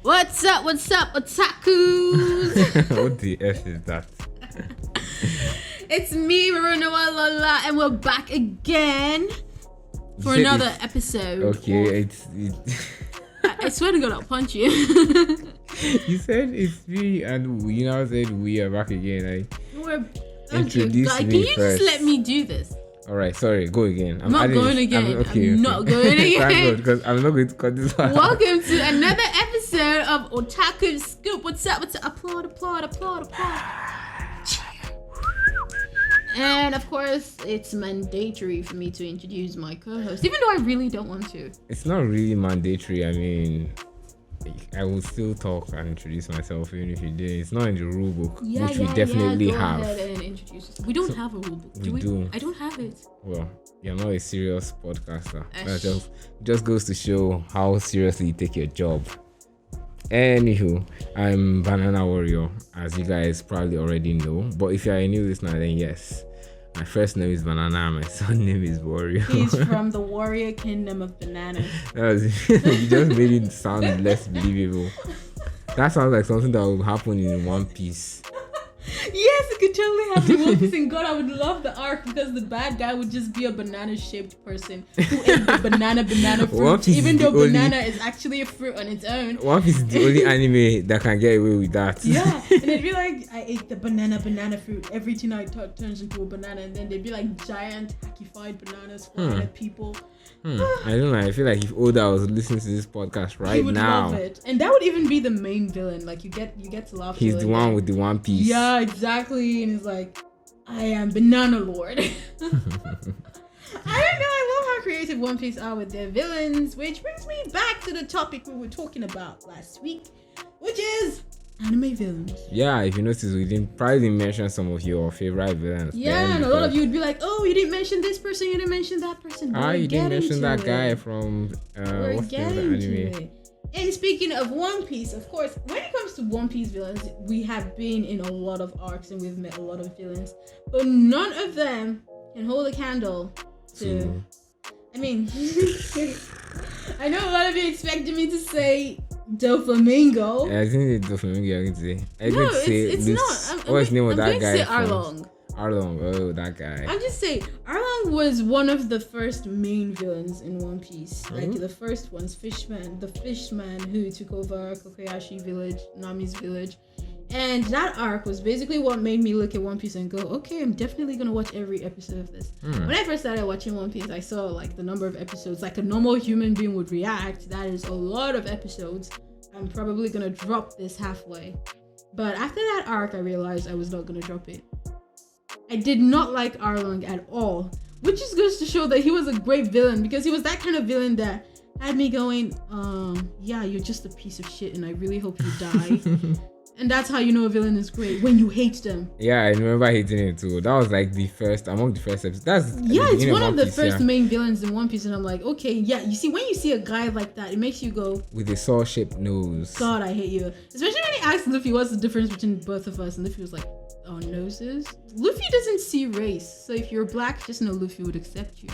What's up, otakus? What the F is that? It's me, Maronawa Lola, and we're back again for another episode. Okay, I swear to God, I'll punch you. You said it's me, and we now said we are back again. Introduce Guy, me can you first. just let me do this? Alright, sorry, go again. I'm not going again. I'm not going again. Thank God, because I'm not going to cut this one. Welcome to another episode of Otaku Scoop. What's up? Applaud. And of course, it's mandatory for me to introduce my co-host, even though I really don't want to. It's not really mandatory. I mean, I will still talk and introduce myself even if you did. It's not in the rule book, which we definitely have. Go ahead and introduce us. We don't have a rule book. We do. I don't have it. Well, you're not a serious podcaster. That just goes to show how seriously you take your job. Anywho, I'm Banana Warrior, as you guys probably already know. But if you're a new listener, then yes. My first name is Banana, my son name is Warrior. He's from the warrior kingdom of bananas. You just made it sound less believable. That sounds like something that would happen in One Piece. Yes, it could totally happen in One Piece. And God, I would love the arc because the bad guy would just be a banana-shaped person who ate the banana fruit, even though banana is actually a fruit on its own. One Piece is the only anime that can get away with that. Yeah, and it'd be like, I ate the banana fruit. Everything I touch turns into a banana, and then they'd be like giant, hackified bananas flying at people. I don't know. I feel like if Oda was listening to this podcast right he would now, love it, and that would even be the main villain. Like you get to laugh. He's the one with the One Piece. Yeah, exactly. And he's like, I am Banana Lord. I don't know. I love how creative One Piece are with their villains, which brings me back to the topic we were talking about last week, which is anime villains. Yeah, if you notice, we didn't mention some of your favorite villains. Yeah, and a lot of you would be like, oh, you didn't mention this person, you didn't mention that person. You didn't mention that guy from what's the anime? And speaking of One Piece, of course, when it comes to One Piece villains, we have been in a lot of arcs and we've met a lot of villains, but none of them can hold a candle to... I mean, I know a lot of you expected me to say Doflamingo. Yeah, I think it's Doflamingo you're going to say. It's not. What's the name of that I'm guy? say Arlong. Oh, that guy. I'm just saying, Arlong was one of the first main villains in One Piece. Mm-hmm. Like the first ones, the fishman who took over Kokoyashi village, Nami's village. And that arc was basically what made me look at One Piece and go, okay, I'm definitely going to watch every episode of this. When I first started watching One Piece, I saw like the number of episodes, like a normal human being would react. That is a lot of episodes. I'm probably going to drop this halfway. But after that arc, I realized I was not going to drop it. I did not like Arlong at all, which just goes to show that he was a great villain because he was that kind of villain that had me going, yeah, you're just a piece of shit and I really hope you die. And that's how you know a villain is great, when you hate them. Yeah, I remember hating it too. That was like among the first episodes. It's one of the first main villains in One Piece, and I'm like, okay, yeah. You see, when you see a guy like that, it makes you go, with a saw-shaped nose. God, I hate you. Especially when he asked Luffy what's the difference between both of us, and Luffy was like, our noses. Luffy doesn't see race, so if you're black, just know Luffy would accept you.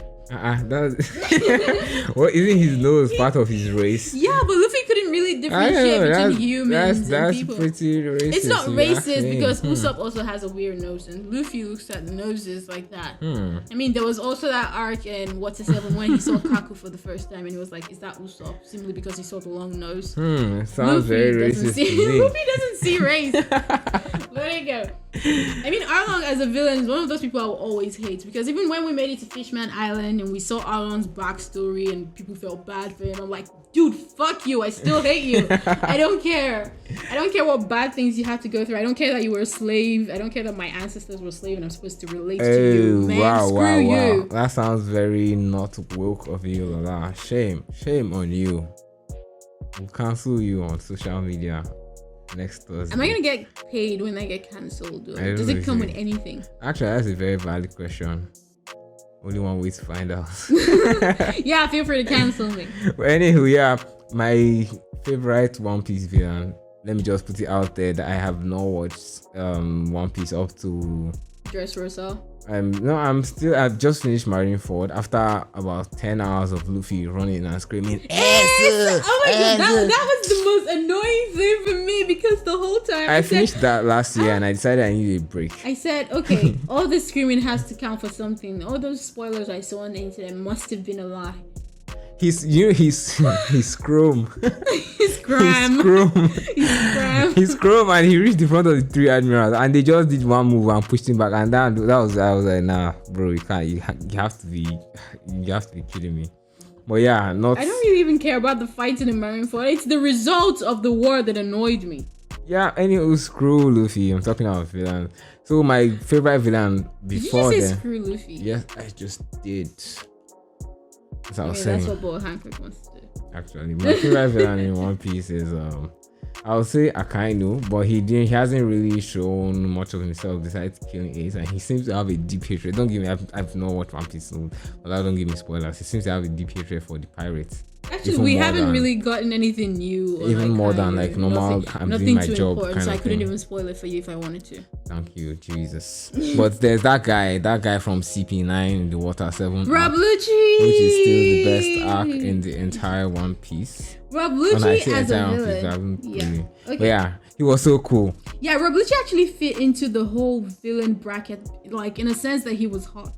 Well, isn't his nose part of his race? Yeah, but Luffy couldn't really differentiate between humans and people. That's pretty racist. It's not racist because Usopp also has a weird nose, and Luffy looks at noses like that. I mean, there was also that arc in What's a Seven when he saw Kaku for the first time, and he was like, "Is that Usopp?" Simply because he saw the long nose. Sounds Luffy very racist to me. Luffy doesn't see race. Let it go. I mean, Arlong as a villain is one of those people I will always hate because even when we made it to Fishman Island and we saw Arlong's backstory and people felt bad for him, I'm like, dude, fuck you. I still hate you. I don't care. I don't care what bad things you had to go through. I don't care that you were a slave. I don't care that my ancestors were slaves and I'm supposed to relate to you. Man, screw you. That sounds very not woke of you, Lola. Shame on you. We'll cancel you on social media next Thursday. Am I gonna get paid when I get cancelled? Does it come with anything? Actually, that's a very valid question. Only one way to find out. Yeah, feel free to cancel me. But anywho, yeah, my favorite One Piece villain. Let me just put it out there that I have not watched One Piece up to Dressrosa. I've just finished Marineford after about 10 hours of Luffy running and screaming, Oh my god, that was the most annoying the whole time. I finished that last year and I decided I needed a break. I said, okay, all this screaming has to count for something. All those spoilers I saw on the internet must have been a lie. He's Chrome. He's Graham. He's Chrome, and he reached the front of the three admirals, and they just did one move and pushed him back, and that was I was like, nah, bro, you can't. You have to be kidding me. But yeah, not. I don't really even care about the fights in the Marineford. It's the results of the war that annoyed me. Yeah, anyway, screw Luffy. I'm talking about villain. So my favorite villain before did you just say then. Screw Luffy? Yes, I just did. As I was That's saying. what Boa Hancock wants to do. Actually, my favorite villain in One Piece is I would say Akainu, but he hasn't really shown much of himself besides killing Ace, and he seems to have a deep hatred. Don't give me, I've not watched One Piece, so don't give me spoilers. He seems to have a deep hatred for the pirates. Actually, we haven't really gotten anything new. Or even like more than like normal. I'm doing my job. So I couldn't even spoil it for you if I wanted to. Thank you, Jesus. But there's that guy from CP9 in the Water 7, Rob Lucci, which is still the best arc in the entire One Piece. Rob Lucci as a villain. Okay. But yeah, he was so cool. Yeah, Rob Lucci actually fit into the whole villain bracket, like in a sense that he was hot.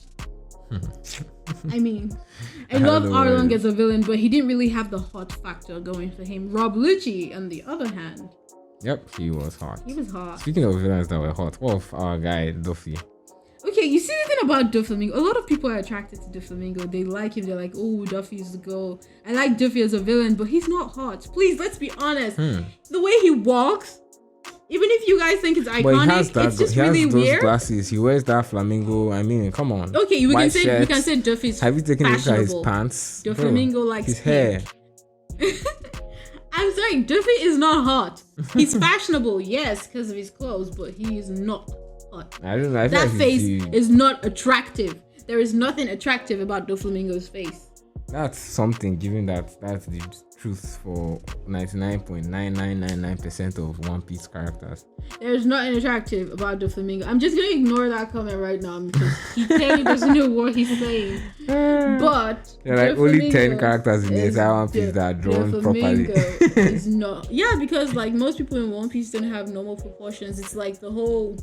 I mean, I love Arlong as a villain, but he didn't really have the hot factor going for him. Rob Lucci, on the other hand. Yep, he was hot. He was hot. Speaking of villains that were hot, what of our guy, Duffy? Okay, you see the thing about Doflamingo? A lot of people are attracted to Doflamingo. They like him. They're like, oh, Duffy's the girl. I like Duffy as a villain, but he's not hot. Please, let's be honest. The way he walks, even if you guys think it's iconic, it's just really weird. He has those glasses. He wears that flamingo. I mean, come on. Okay, we can say Duffy's Have you taken a look at his pants? Doflamingo likes his hair. I'm sorry, Duffy is not hot. He's fashionable, yes, because of his clothes, but he is not hot. I don't know. That face is not attractive. There is nothing attractive about Doflamingo's face. That's something, given that's the truth for 99.9999% of One Piece characters. There's nothing attractive about Doflamingo. I'm just going to ignore that comment right now because he clearly doesn't know what he's saying. But there are like only 10 characters in the entire One Piece that are drawn properly. Is not. Yeah, because like most people in One Piece don't have normal proportions. It's like the whole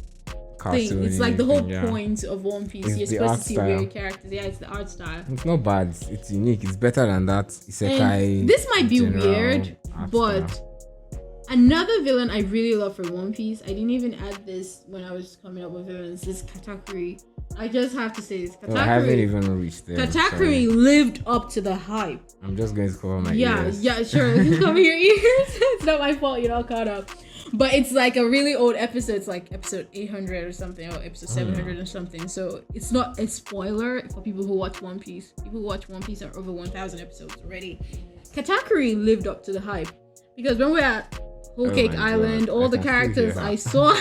thing. It's like the whole point of One Piece. You're supposed to see weird characters. Yeah, it's the art style. It's not bad. It's unique. It's better than that Isekai. This might be weird, but another villain I really love for One Piece. I didn't even add this when I was coming up with villains. This Katakuri. I just have to say this. Katakuri. I haven't even reached there. Katakuri lived up to the hype. I'm just going to cover my ears. Yeah, sure. Cover your ears. It's not my fault. You're not caught up. But it's like a really old episode. It's like episode 800 or something, or episode 700 or something. So it's not a spoiler for people who watch One Piece. People who watch One Piece are over 1,000 episodes already. Katakuri lived up to the hype. Because when we're at Whole Cake Island, all the characters I saw...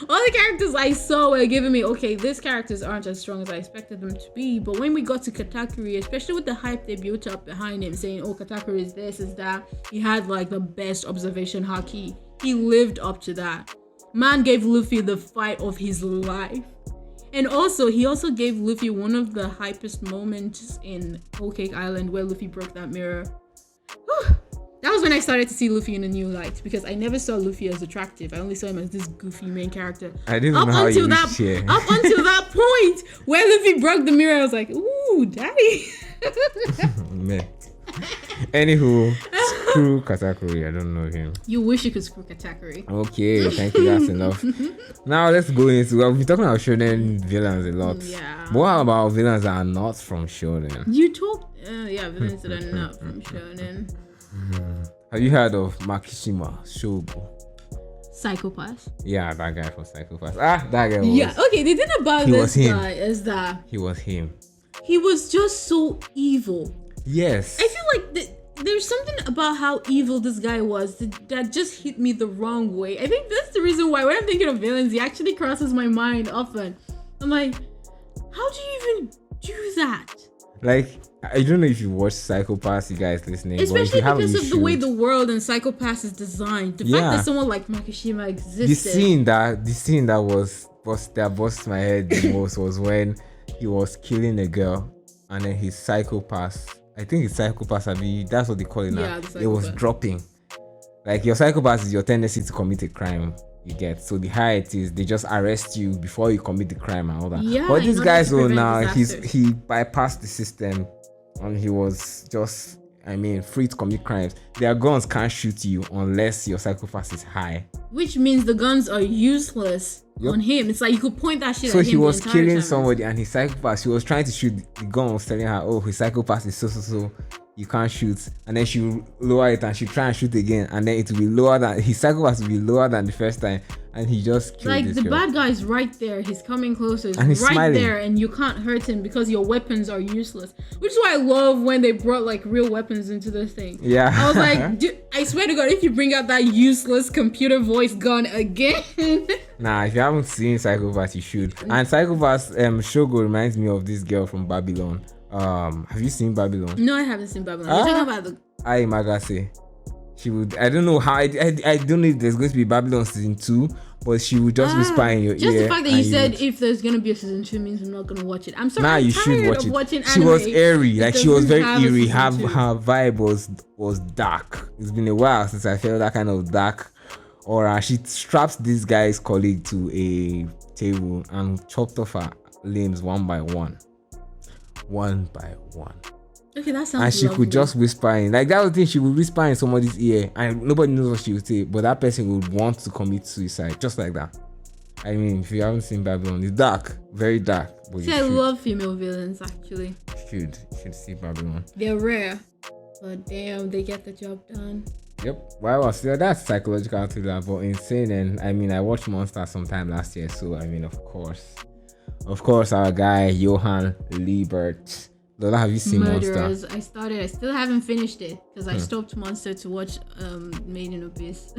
all the characters I saw were giving me, okay, these characters aren't as strong as I expected them to be. But when we got to Katakuri, especially with the hype they built up behind him, saying, oh, Katakuri is this, is that, he had like the best observation haki. He lived up to that. Man gave Luffy the fight of his life. And also, he also gave Luffy one of the hypest moments in Whole Cake Island where Luffy broke that mirror. That was when I started to see Luffy in a new light, because I never saw Luffy as attractive. I only saw him as this goofy main character. I didn't know how you reached here. Up until that point where Luffy broke the mirror, I was like, ooh, daddy. Man. Anywho, screw Katakuri. I don't know him. You wish you could screw Katakuri. Okay, thank you. That's enough. Now let's go into... We've been talking about shonen villains a lot. Yeah. But what about villains that are not from shonen? You talk... villains that are not from shonen. Have you heard of Makishima Shogo? Psychopath. Yeah, that guy from Psychopath. That guy was... Yeah, okay, the thing about this guy is that... He was him. He was just so evil. Yes. I feel like there's something about how evil this guy was that just hit me the wrong way. I think that's the reason why when I'm thinking of villains, he actually crosses my mind often. I'm like, how do you even do that? Like... I don't know if you watch Psychopaths, you guys listening. Especially but because of the way the world and Psychopaths is designed. The fact that someone like Makishima existed. The scene that burst my head the most was when he was killing a girl and then his Psychopaths, I think it's Psychopaths, that's what they call it now. Yeah, it was dropping. Like your psychopath is your tendency to commit a crime. You get, so the higher it is, they just arrest you before you commit the crime and all that. Yeah, but these guys, now disasters. he bypassed the system, and he was just, free to commit crimes. Their guns can't shoot you unless your psychopath is high, which means the guns are useless on him. It's like you could point that shit at him. So he was killing time. somebody, and his psychopath, she was trying to shoot. The gun was telling her, oh, his psychopath is so. You can't shoot, and then she will lower it and she try and shoot again, and then it will be lower than his psychopath will be lower than the first time, and he just killed like this the girl. bad guy is right there, he's coming closer, and he's right smiling. there, and you can't hurt him because your weapons are useless, which is why I love when they brought like real weapons into the thing. Yeah, I was like, dude, I swear to God, if you bring out that useless computer voice gun again. Nah, if you haven't seen Psychopath, you should. And Psychopath Shogo reminds me of this girl from Babylon. Have you seen Babylon? No, I haven't seen Babylon. You're talking about the Ai Magase. She would, I don't know how, I don't know if there's going to be Babylon season 2, but she would just whisper in your ear. Just the fact that you said if there's going to be a season 2 means I'm not going to watch it. I'm sorry. Nah, I'm you tired should watch of it. Watching She anime. was airy, like she was very eerie. Her vibe was dark. It's been a while since I felt that kind of dark aura. She strapped this guy's colleague to a table and chopped off her limbs one by one. Okay, that sounds and she lovely. could just whisper in, like that was the thing, she would whisper in somebody's ear and nobody knows what she would say, but that person would want to commit suicide just like that. I mean, if you haven't seen Babylon, it's dark, very dark. But I love female villains actually. You should see Babylon. They're rare, but damn, they get the job done. Yep. Well, still that's psychological thriller, but insane. And I watched Monster sometime last year, so of course, our guy Johan Liebert. Lola, have you seen Murderers. Monster? I still haven't finished it because I stopped Monster to watch Made in Abyss.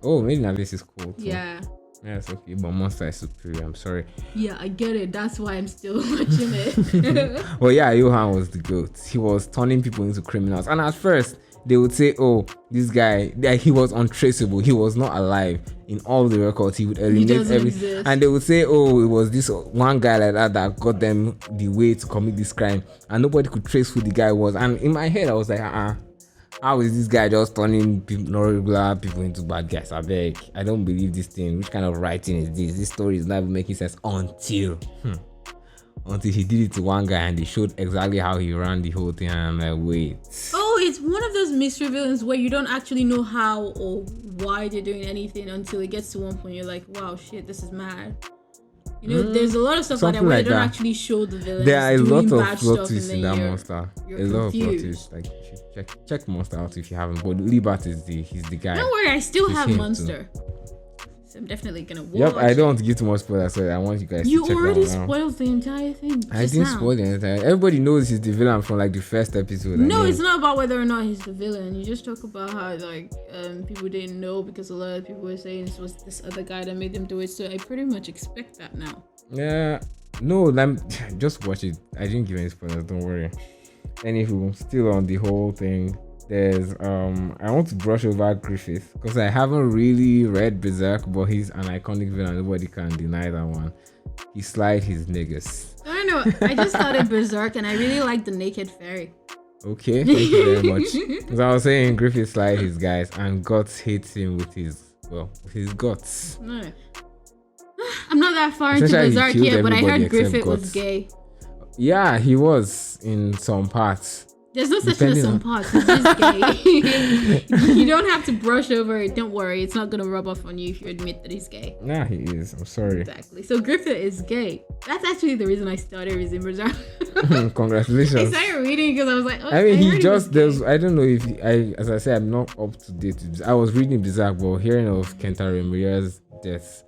Oh, Made in Abyss is cool too. Yeah. Yeah, it's okay, but Monster is superior. I'm sorry. Yeah, I get it. That's why I'm still watching it. Well, yeah, Johan was the GOAT. He was turning people into criminals, and at first they would say, "Oh, this guy, like, he was untraceable. He was not alive in all the records. He would eliminate everything." And they would say, "Oh, it was this one guy like that got them the way to commit this crime," and nobody could trace who the guy was. And in my head, I was like, how is this guy just turning regular people into bad guys? I beg, I don't believe this thing. Which kind of writing is this? This story is not even making sense until he did it to one guy and they showed exactly how he ran the whole thing. And I'm like, wait. Oh, it's one of those mystery villains where you don't actually know how or why they're doing anything until it gets to one point. You're like, wow, shit, this is mad. You know, there's a lot of stuff like that where they don't actually show the villains. There are a lot of plot twists in that Monster. A lot of plot twists. Like, you should check Monster out if you haven't. But Liebert he's the guy. Don't worry, I still He's have Monster. So I'm definitely gonna watch. Yep, I don't want to give too much spoilers, so I want you guys to check that out. You already spoiled the entire thing. I didn't spoil the entire. Everybody knows he's the villain from like the first episode. No, it's not about whether or not he's the villain. You just talk about how like people didn't know because a lot of people were saying this was this other guy that made them do it. So I pretty much expect that now. Yeah, no, just watch it. I didn't give any spoilers. Don't worry. Anywho, still on the whole thing. There's I want to brush over Griffith because I haven't really read Berserk, but he's an iconic villain. Nobody can deny that one. He slide his niggas. I don't know. I just started Berserk and I really like the naked fairy. Okay, thank you very much. As I was saying, Griffith slide his guys and Guts hates him with his guts. No. I'm not that far into Berserk yet, but I heard Griffith was gay. Yeah, he was in some parts. There's no such thing as some parts. He's just gay. You don't have to brush over it. Don't worry. It's not going to rub off on you if you admit that he's gay. Nah, he is. I'm sorry. Exactly. So Griffith is gay. That's actually the reason I started reading Berserk. Congratulations. I started reading because I was like, oh, I mean, he just, I don't know if, as I said, I'm not up to date. I was reading Berserk, but hearing of Kentaro Miura's death,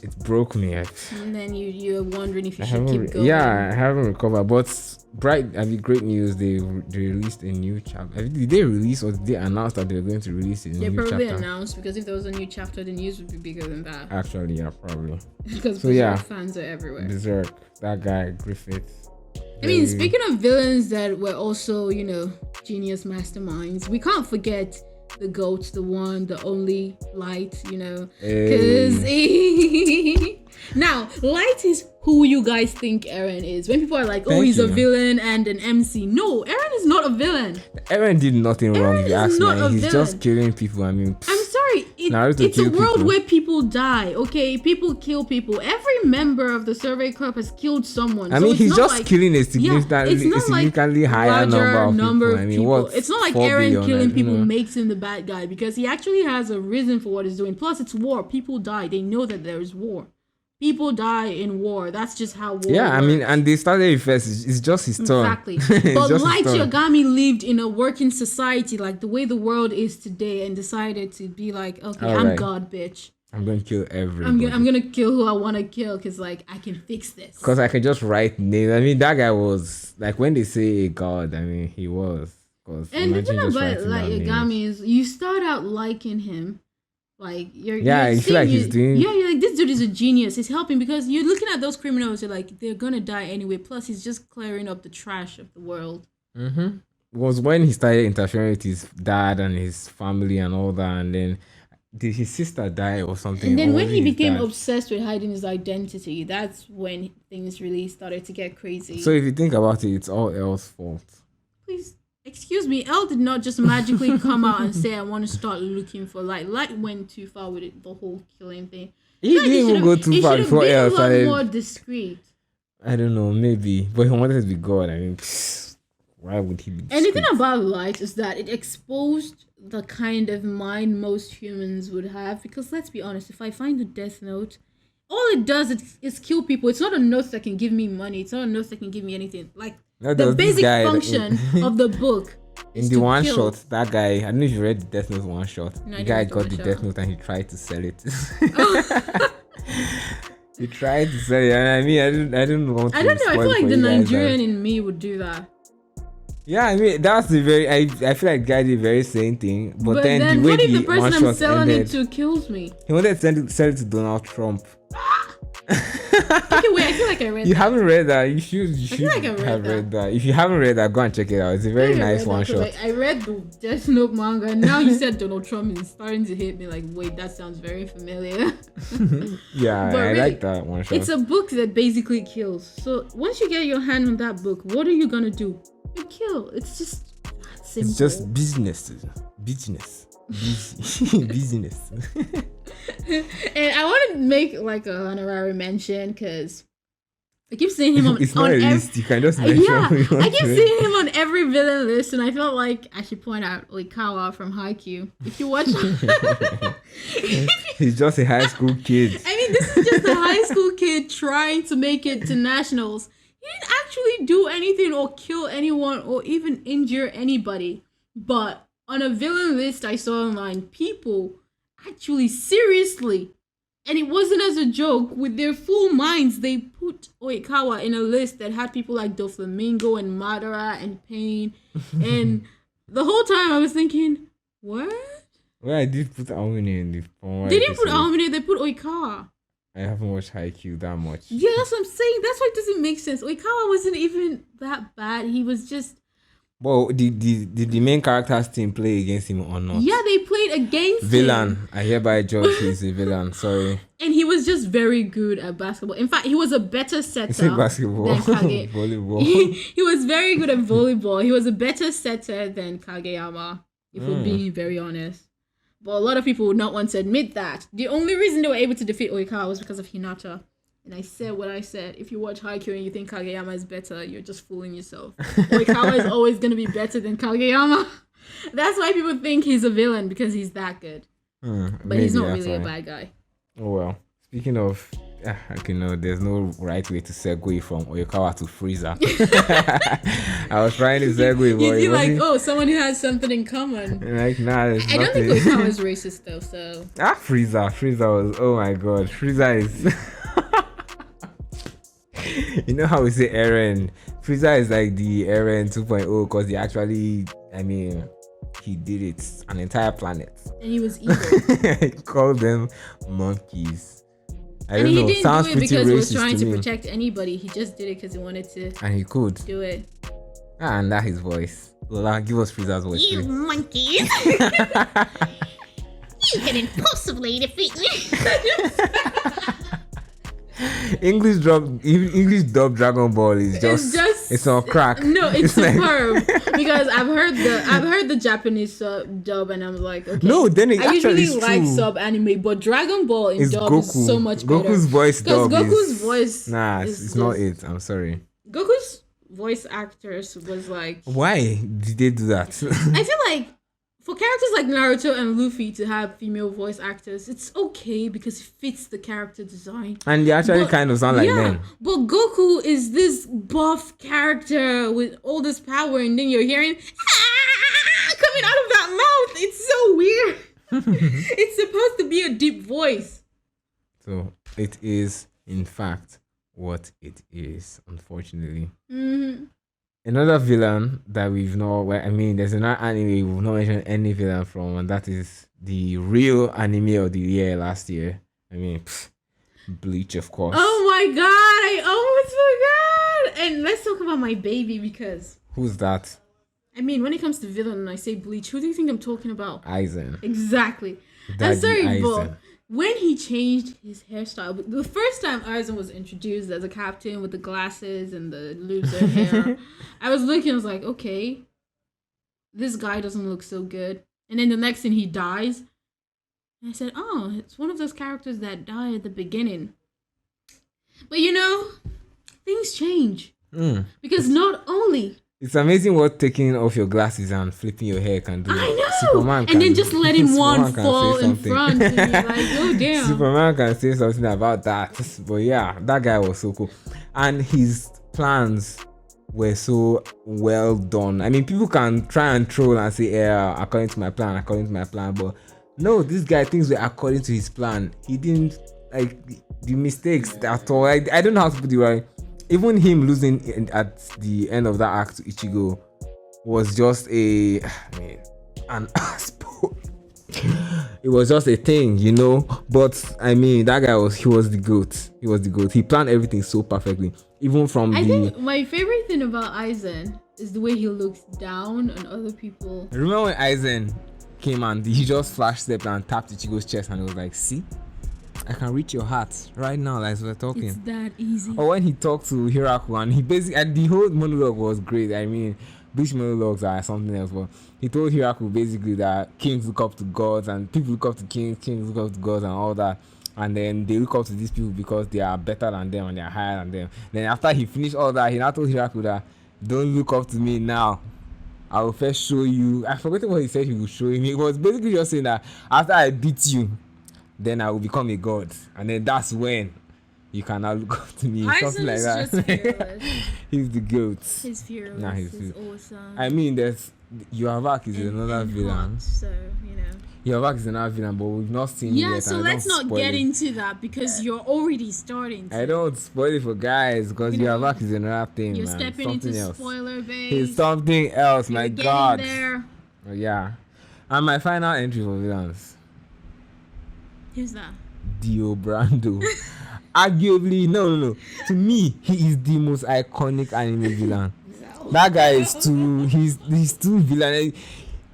it broke me. And then you're wondering if you should keep going. Yeah, I haven't recovered. But great news. They released a new chapter. Did they release or did they announce that they were going to release a new chapter? They probably announced because if there was a new chapter, the news would be bigger than that. Actually, yeah, probably. Because Berserk fans are everywhere. Berserk, that guy Griffith. I mean, speaking of villains that were also, genius masterminds, we can't forget the GOAT, the one, the only Light, Hey. because now Light is who you guys think Eren is. When people are like, oh, Thank he's a you. villain and an MC. No, Eren is not a villain. Eren did nothing wrong. Eren If you is ask not me, a he's villain. just killing people. I mean, I'm sorry, Naruto it's a kill world people. where people die, okay? People kill people. Every member of the Survey Corp has killed someone. I So mean, it's he's not just like, killing a it's significantly, not like higher larger number of people. What? It's not like 4 Eren billion, killing people know. makes him the bad guy, because he actually has a reason for what he's doing. Plus, it's war. People die. They know that there is war. People die in war. That's just how war Yeah, I works. mean, and they started it first. It's just his turn. Exactly. It's But just his Light turn. Yagami lived in a working society like the way the world is today, and decided to be like, okay, I'm Alright. God, bitch. I'm going to kill everybody. I'm gonna kill who I want to kill, because like I can fix this. Because I can just write names. I mean, that guy was like, when they say a god, I mean, he was. And the thing about like Yagami is, you start out liking him, like you're you feel seeing like he's doing. Yeah, you're like, this dude is a genius. He's helping, because you're looking at those criminals. You're like, they're gonna die anyway. Plus, he's just clearing up the trash of the world. Mm-hmm. Was when he started interfering with his dad and his family and all that, and then did his sister die or something? And then Or when was he it his became dad? obsessed with hiding his identity, that's when things really started to get crazy. So if you think about it, it's all L's fault. Please, excuse me, L did not just magically come out and say, I want to start looking for Light. Light went too far with it, the whole killing thing. He didn't even go too far before L L started. more discreet. I don't know, maybe, but he wanted to be God. I mean, why would he be? And the thing discreet? about Light is that it exposed the kind of mind most humans would have. Because let's be honest, if I find a Death Note, all it does is kill people. It's not a note that can give me money. It's not a note that can give me anything. Like, No, there the was this basic guy that- function of the book in is the to one kill. shot, that guy, I don't know if you read the Death Note one shot. No, I The didn't guy read the got one the shot. Death Note and he tried to sell it. He tried to sell it, and I mean, I don't want to I don't know. I spoil feel it like for the you guys, Nigerian in me would do that. Yeah, I mean, that's the very. I feel like the guy did the very same thing, but then the way what if the the person one I'm shot selling ended, it to kills me? he wanted to sell it to Donald Trump. Okay, wait. I feel like I read You that. haven't read that? You should. You should feel like I read have that. read that. If you haven't read that, go and check it out. It's a very I think I nice read one that 'cause, shot. like, I read the Death Note manga, and now you said Donald Trump is starting to hit me. Like, wait, that sounds very familiar. Yeah, But I really, like that one shot. It's a book that basically kills. So once you get your hand on that book, what are you gonna do? You kill. It's just that simple. It's just business. Business. Business. And I want to make like a honorary mention, because I keep seeing him on. It's not on a ev- list. You can just mention. Yeah, who you want I keep to. seeing him on every villain list, and I felt like I should point out Oikawa from Haikyuu. If you watch, He's just a high school kid. I mean, this is just a high school kid trying to make it to nationals. He didn't actually do anything or kill anyone or even injure anybody. But on a villain list I saw online, people actually seriously, and it wasn't as a joke, with their full minds, they put Oikawa in a list that had people like Doflamingo and Madara and Pain. And the whole time I was thinking, what? Well, I did put Aomine in the form. They didn't put Aomine, they put Oikawa. I haven't watched Haikyuu that much. Yeah, that's what I'm saying. That's why it doesn't make sense. Oikawa wasn't even that bad. He was just... Well, did the main character's team play against him or not? Yeah, they played against Villain. him. I hereby judge he's a villain. Sorry. And he was just very good at basketball. In fact, he was a better setter It's a basketball. than Kage. Volleyball. He was very good at volleyball. He was a better setter than Kageyama, if we're being very honest. But a lot of people would not want to admit that. The only reason they were able to defeat Oikawa was because of Hinata. And I said what I said. If you watch Haikyuu and you think Kageyama is better, you're just fooling yourself. Oikawa is always going to be better than Kageyama. That's why people think he's a villain, because he's that good. But he's not really a bad guy. Oh well. Speaking of, okay, no, there's no right way to segue from Oikawa to Frieza. I was trying to segue, but You it feel like, wasn't- oh, someone who has something in common. like, nah, there's I don't think nothing. Oikawa is racist though, so... Frieza was, oh my god, Frieza is... You know how we say Eren? Frieza is like the Eren 2.0 because he actually, I mean, he did it, an entire planet. And he was evil. He called them monkeys. I And don't he know, didn't sounds do it pretty because he was racist trying to to me. protect anybody. He just did it because he wanted to And he could. do it. And that his voice. Lola, give us Frieza's voice. You monkeys! You can impossibly defeat me. English dub Dragon Ball is it's on crack. No, it's superb because I've heard the Japanese dub and I'm like, okay. No, then it I actually usually is like true. sub anime, but Dragon Ball in It's dub Goku. is so much better. Goku's voice dub Goku's voice. Nah, is it's not just- it. I'm sorry. Goku's voice actors was like. Why did they do that? I feel like for characters like Naruto and Luffy to have female voice actors, it's okay because it fits the character design. And they actually kind of sound like men. But Goku is this buff character with all this power, and then you're hearing coming out of that mouth. It's so weird. It's supposed to be a deep voice. So it is, in fact, what it is, unfortunately. Mm-hmm. Another villain that we've not, well, I mean, there's another anime we've not mentioned any villain from, and that is the real anime of the year last year. I mean, Bleach, of course. Oh my god, I almost forgot. And let's talk about my baby because. Who's that? I mean, when it comes to villain and I say Bleach, who do you think I'm talking about? Aizen. Exactly. Daddy I'm sorry, Aizen. but when he changed his hairstyle, the first time Aizen was introduced as a captain with the glasses and the loser hair, I was looking, I was like, okay, this guy doesn't look so good. And then the next thing he dies, and I said, oh, it's one of those characters that die at the beginning. But you know, things change. Because not only... It's amazing what taking off your glasses and flipping your hair can do. I know. Superman And then just letting one Superman can fall say in something. front. And you're like, oh, damn. Superman can say something about that. But yeah, that guy was so cool. And his plans were so well done. I mean, people can try and troll and say, yeah, according to my plan. But no, this guy thinks we're according to his plan. He didn't like the mistakes at all. I don't know how to put it right. Even him losing at the end of that act to Ichigo was just an asshole. It was just a thing, you know. But I mean, that guy was the GOAT. He was the GOAT. He planned everything so perfectly. Even from I think my favorite thing about Aizen is the way he looks down on other people. Remember when Aizen came and he just flash stepped and tapped Ichigo's chest and it was like, see? I can reach your heart right now as we're talking. It's that easy. Or when he talked to Hiraku and he basically, and the whole monologue was great. I mean, Bleach monologues are something else, but he told Hiraku basically that kings look up to gods and people look up to kings look up to gods and all that. And then they look up to these people because they are better than them and they are higher than them. Then after he finished all that, he now told Hiraku that, don't look up to me now. I will first show you. I forgot what he said he would show him. He was basically just saying that after I beat you, then I will become a god, and then that's when you can now look up to me. Something like that. Just fearless. He's the GOAT. He's fearless. Nah, he's awesome. I mean, there's Yuhavak is another villain. Hot, so you know. Yuhavak is another villain, but we've not seen him Yeah, yet. so and I let's don't not spoil get it. into that because you're already starting. I don't spoil it for guys because You know, Yuhavak is another thing, You're man. stepping Something into else. spoiler base. He's something else. You're My getting God. there. Oh, yeah. And my final entry for villains. Who's that? Dio Brando. Arguably, no. To me, he is the most iconic anime villain. That guy is he's too villain.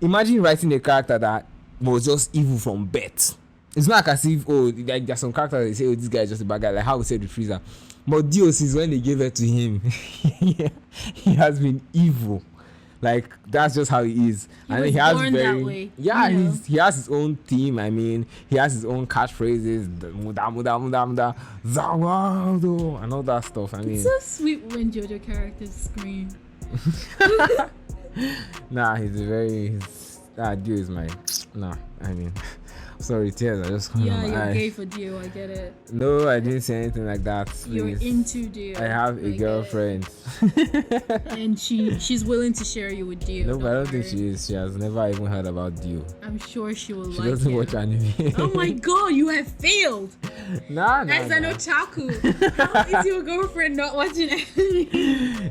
Imagine writing a character that was just evil from birth. It's not like as if, like there's some characters that say, this guy is just a bad guy, like how we said with Frieza. But Dio, since when they gave it to him, he has been evil. Like that's just how he is. He was born that way, Yeah, you know? he has his own theme. I mean, he has his own catchphrases, the muda, Zawado, and all that stuff. I mean, It's so sweet when JoJo characters scream. nah, Dio is my, I mean, sorry, tears are just coming Yeah, out my you're eyes. gay for Dio, I get it. No, I didn't say anything like that. You're Please. into Dio. I have a get girlfriend. it. And she's willing to share you with Dio. No, but I don't think worry. she is. She has never even heard about Dio. I'm sure she will She like doesn't him. watch anime. Oh my god, you have failed! Nah. As an otaku, how is your girlfriend not watching anime?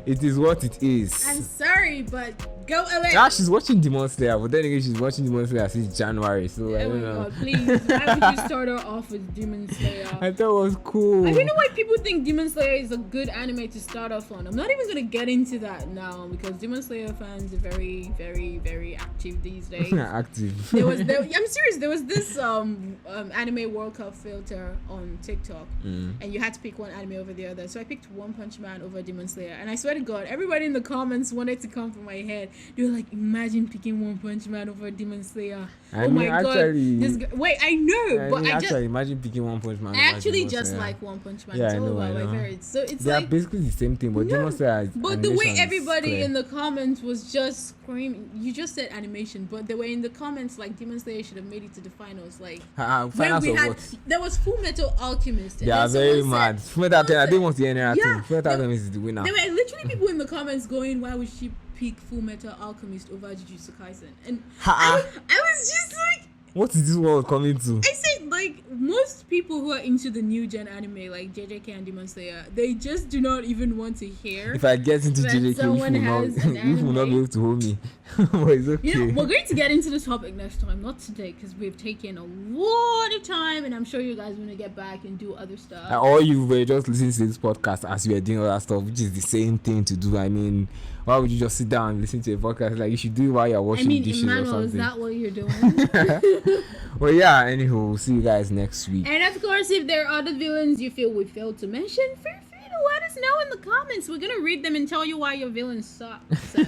It is what it is. I'm sorry, but Go away. Yeah, she's watching Demon Slayer, but then again, she's watching Demon Slayer since January. So I Oh don't my know. god, please. Why would you start her off with Demon Slayer? I thought it was cool. I don't know why people think Demon Slayer is a good anime to start off on. I'm not even gonna get into that now because Demon Slayer fans are very, very, very active these days. Active. I'm serious. There was this anime World Cup filter on TikTok, and you had to pick one anime over the other. So I picked One Punch Man over Demon Slayer, and I swear to God, everybody in the comments wanted to come from my head. They were like, "Imagine picking One Punch Man over Demon Slayer." I mean, actually, God! This guy, wait, I know, but I just imagine picking One Punch Man. I actually over Demon just Slayer. like One Punch Man. Yeah, It's I all know, about I my know. favorites. So it's They are like. basically the same thing, but Demon Slayer. But the way animation is everybody clear. in the comments was just screaming, you just said animation, but the way in the comments, like Demon Slayer should have made it to the finals. Like, Finals we of had, what? there was Full Metal Alchemist. And They are then very someone mad. said- Fullmetal Alchemist, I said- didn't want to hear anything. Yeah, Fullmetal there- Alchemist is the winner. There were literally people in the comments going, why would she pick Full Metal Alchemist over Jujutsu Kaisen? And I was just like, What is this world coming to? I said, like, most people who are into the new gen anime, like JJK and Demon Slayer, they just do not even want to hear. If I get into that JJK, someone you will has an not be anime. able to hold me. But it's okay. You know, we're going to get into the topic next time, not today, because we've taken a lot of time, and I'm sure you guys want to get back and do other stuff. Or you were just listening to this podcast as you were doing all that stuff, which is the same thing to do. I mean, why would you just sit down and listen to a podcast? Like, you should do it while you're I washing mean, dishes Emmanuel, or is something. that what you're doing? Well, yeah, anywho, we'll see you guys next week. And of course, if there are other villains you feel we failed to mention, feel free to let us know in the comments. We're gonna read them and tell you why your villains suck. So,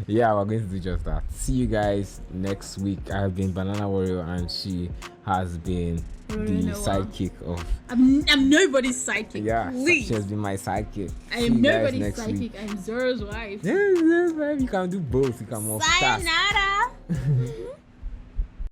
Yeah, we're going to do just that. See you guys next week. I have been Banana Warrior, and she has been the Noah. sidekick of. I'm nobody's sidekick. Yeah, Please. she has been my sidekick. I See am you guys nobody's next week. sidekick. I'm Zoro's wife. Yes, man. You can do both. You can multitask. Sayonara.